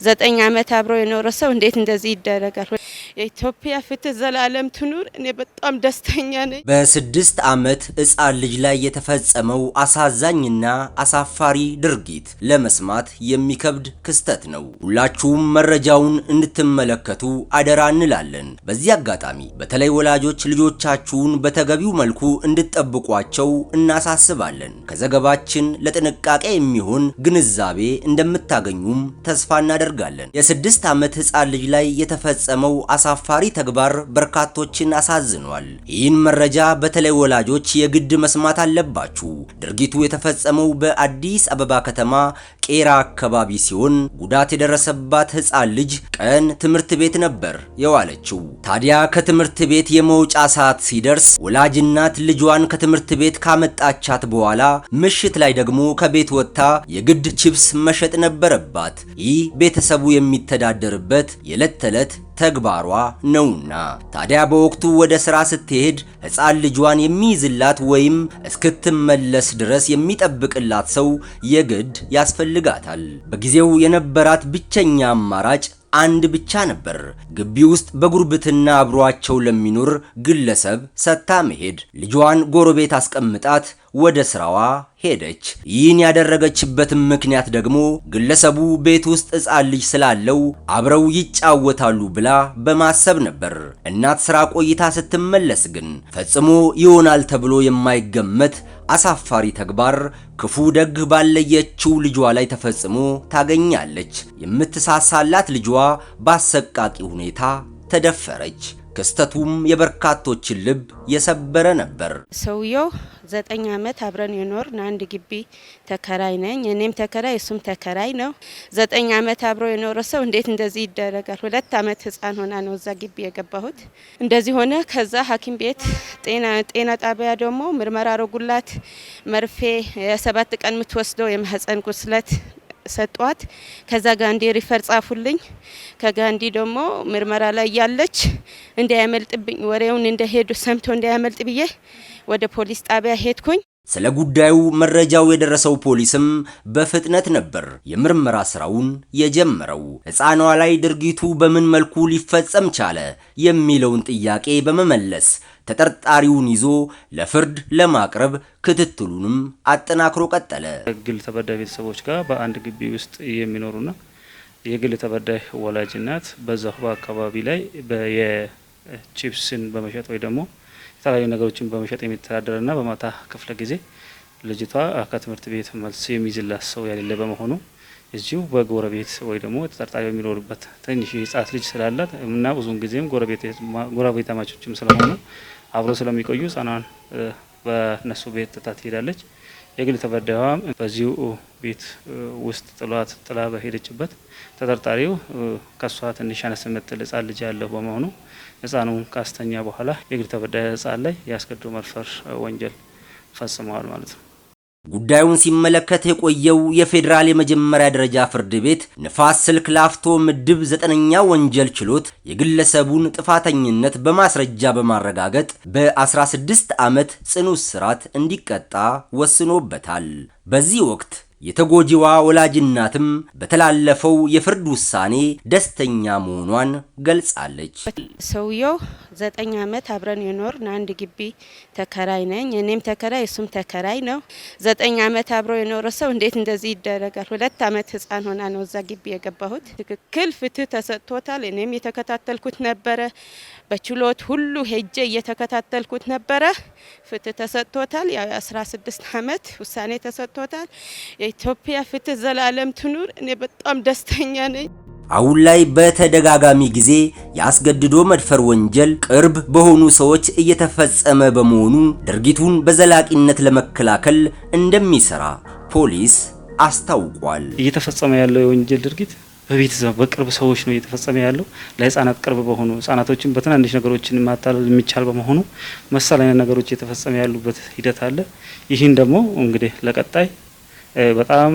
9 ዓመት አብሮ የኖረ ሰው እንዴት እንደዚህ ይደረጋል? የኢትዮጵያ ፍትህ ዘላለም ትኑር። እኔ በጣም ደስተኛ ነኝ። በ6 ዓመት ሕፃን ልጅ ላይ የተፈጸመው አሳዛኝና አሳፋሪ ድርጊት ለመስማት የሚከብድ ክስተት ነው። ሁላችሁም መረጃውን እንድትመለከቱ አደራ እንላለን። በዚህ አጋጣሚ በተለይ ወላጆች ልጆቻችሁን በተገቢው መልኩ እንድትጠብቋቸው እናሳስባለን። ከዘገባችን ለጥንቃቄ የሚሆን ግንዛቤ እንደምታገኙም ተስፋ እናደርጋለን። የ6 ዓመት ሕፃን ልጅ ላይ የተፈጸመው አሳፋሪ ተግባር በርካቶችን አሳዝኗል። ይህን መረጃ በተለይ ወላጆች የግድ መስማት አለባችሁ። ድርጊቱ የተፈጸመው በአዲስ አበባ ከተማ ቄራ አካባቢ ሲሆን ጉዳት የደረሰባት ሕፃን ልጅ ቀን ትምህርት ቤት ነበር የዋለችው። ታዲያ ከትምህርት ቤት የመውጫ ሰዓት ሲደርስ ወላጅ እናት ልጇን ከትምህርት ቤት ካመጣቻት በኋላ ምሽት ላይ ደግሞ ከቤት ወጥታ የግድ ቺፕስ መሸጥ ነበረባት። ይህ ቤተሰቡ የሚተዳደርበት የዕለት ተዕለት ተግባሯ ነውና ታዲያ በወቅቱ ወደ ስራ ስትሄድ ሕፃን ልጇን የሚይዝላት ወይም እስክትመለስ ድረስ የሚጠብቅላት ሰው የግድ ያስፈልጋታል። በጊዜው የነበራት ብቸኛ አማራጭ አንድ ብቻ ነበር። ግቢ ውስጥ በጉርብትና አብሯቸው ለሚኖር ግለሰብ ሰጥታ መሄድ። ልጇን ጎረቤት አስቀምጣት ወደ ስራዋ ሄደች። ይህን ያደረገችበት ምክንያት ደግሞ ግለሰቡ ቤት ውስጥ ሕፃን ልጅ ስላለው አብረው ይጫወታሉ ብላ በማሰብ ነበር። እናት ስራ ቆይታ ስትመለስ ግን ፈጽሞ ይሆናል ተብሎ የማይገመት አሳፋሪ ተግባር ክፉ ደግ ባለየችው ልጇ ላይ ተፈጽሞ ታገኛለች። የምትሳሳላት ልጇ በአሰቃቂ ሁኔታ ተደፈረች። ክስተቱም የበርካቶችን ልብ የሰበረ ነበር። ሰውየው 9 ዓመት አብረን የኖርን አንድ ግቢ ተከራይ ነኝ። እኔም ተከራይ እሱም ተከራይ ነው። 9 ዓመት አብሮ የኖረ ሰው እንዴት እንደዚህ ይደረጋል? 2 ዓመት ህፃን ሆና ነው እዛ ግቢ የገባሁት። እንደዚህ ሆነ። ከዛ ሐኪም ቤት ጤና ጣቢያ ደግሞ ምርመራ አረጉላት። መርፌ የ7 ቀን የምትወስደው የማህፀን ቁስለት ሰጧት። ከዛ ጋንዲ ሪፈር ጻፉልኝ። ከጋንዲ ደግሞ ምርመራ ላይ ያለች እንዳያመልጥብኝ ወሬውን እንደሄዱ ሰምቶ እንዳያመልጥ ብዬ ወደ ፖሊስ ጣቢያ ሄድኩኝ። ስለ ጉዳዩ መረጃው የደረሰው ፖሊስም በፍጥነት ነበር የምርመራ ስራውን የጀመረው። ሕፃኗ ላይ ድርጊቱ በምን መልኩ ሊፈጸም ቻለ የሚለውን ጥያቄ በመመለስ ተጠርጣሪውን ይዞ ለፍርድ ለማቅረብ ክትትሉንም አጠናክሮ ቀጠለ። ግል ተበዳይ ቤተሰቦች ጋር በአንድ ግቢ ውስጥ የሚኖሩና የግል ተበዳይ ወላጅ እናት በዛው በአካባቢ ላይ የቺፕስን በመሸጥ ወይ ደግሞ የተለያዩ ነገሮችን በመሸጥ የሚተዳደርና በማታ ክፍለ ጊዜ ልጅቷ ከትምህርት ቤት መልስ የሚይዝላት ሰው ያሌለ በመሆኑ እዚሁ በጎረቤት ወይ ደግሞ ተጠርጣሪ የሚኖርበት ትንሽ ሕፃን ልጅ ስላላት እና ብዙውን ጊዜም ጎረቤታማቾችም ስለሆኑ አብሮ ስለሚቆዩ ሕፃኗን በነሱ ቤት ጥታ ትሄዳለች። የግል ተበዳይዋም በዚሁ ቤት ውስጥ ጥላ በሄደችበት ተጠርጣሪው ከሷ ትንሽ አነስ የምትል ሕፃን ልጅ ያለው በመሆኑ ሕፃኑን ካስተኛ በኋላ የግል ተበዳይ ሕፃን ላይ ያስገድዶ መድፈር ወንጀል ፈጽመዋል ማለት ነው። ጉዳዩን ሲመለከት የቆየው የፌዴራል የመጀመሪያ ደረጃ ፍርድ ቤት ንፋስ ስልክ ላፍቶ ምድብ 9ኛ ወንጀል ችሎት የግለሰቡን ጥፋተኝነት በማስረጃ በማረጋገጥ በ16 ዓመት ጽኑ እስራት እንዲቀጣ ወስኖበታል። በዚህ ወቅት የተጎጂዋ ወላጅ እናትም በተላለፈው የፍርድ ውሳኔ ደስተኛ መሆኗን ገልጻለች። ሰውየው 9 ዓመት አብረን የኖርን አንድ ግቢ ተከራይ ነኝ። እኔም ተከራይ እሱም ተከራይ ነው። 9 ዓመት አብሮ የኖረ ሰው እንዴት እንደዚህ ይደረጋል? 2 ዓመት ህፃን ሆና ነው እዛ ግቢ የገባሁት። ትክክል ፍትህ ተሰጥቶታል። እኔም የተከታተልኩት ነበረ። በችሎት ሁሉ ሄጄ እየተከታተልኩት ነበረ። ፍትህ ተሰጥቶታል። ያ 16 ዓመት ውሳኔ ተሰጥቶታል። የኢትዮጵያ ፍትህ ዘላለም ትኑር። እኔ በጣም ደስተኛ ነኝ። አሁን ላይ በተደጋጋሚ ጊዜ ያስገድዶ መድፈር ወንጀል ቅርብ በሆኑ ሰዎች እየተፈጸመ በመሆኑ ድርጊቱን በዘላቂነት ለመከላከል እንደሚሰራ ፖሊስ አስታውቋል። እየተፈጸመ ያለው የወንጀል ድርጊት በቤተሰብ በቅርብ ሰዎች ነው እየተፈጸመ ያለው። ለህፃናት ቅርብ በሆኑ ህፃናቶችን በትናንሽ ነገሮችን ማታለል የሚቻል በመሆኑ መሰል አይነት ነገሮች እየተፈጸመ ያሉበት ሂደት አለ። ይህን ደግሞ እንግዲህ ለቀጣይ በጣም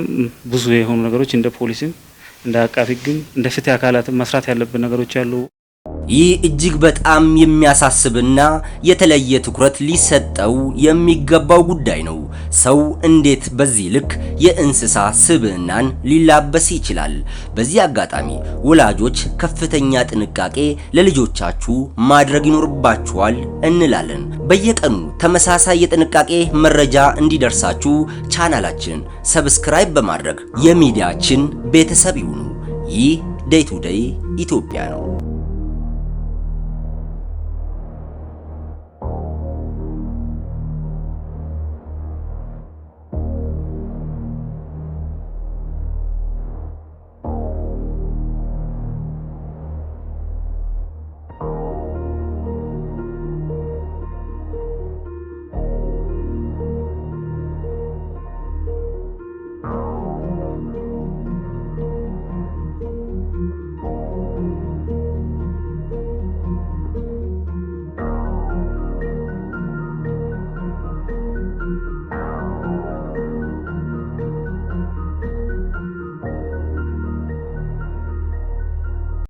ብዙ የሆኑ ነገሮች እንደ ፖሊስም እንደ አቃፊ ህግም እንደ ፍትህ አካላትም መስራት ያለብን ነገሮች አሉ። ይህ እጅግ በጣም የሚያሳስብና የተለየ ትኩረት ሊሰጠው የሚገባው ጉዳይ ነው። ሰው እንዴት በዚህ ልክ የእንስሳ ስብዕናን ሊላበስ ይችላል? በዚህ አጋጣሚ ወላጆች ከፍተኛ ጥንቃቄ ለልጆቻችሁ ማድረግ ይኖርባችኋል እንላለን። በየቀኑ ተመሳሳይ የጥንቃቄ መረጃ እንዲደርሳችሁ ቻናላችንን ሰብስክራይብ በማድረግ የሚዲያችን ቤተሰብ ይሁኑ። ይህ ዴይ ቱ ዴይ ኢትዮጵያ ነው።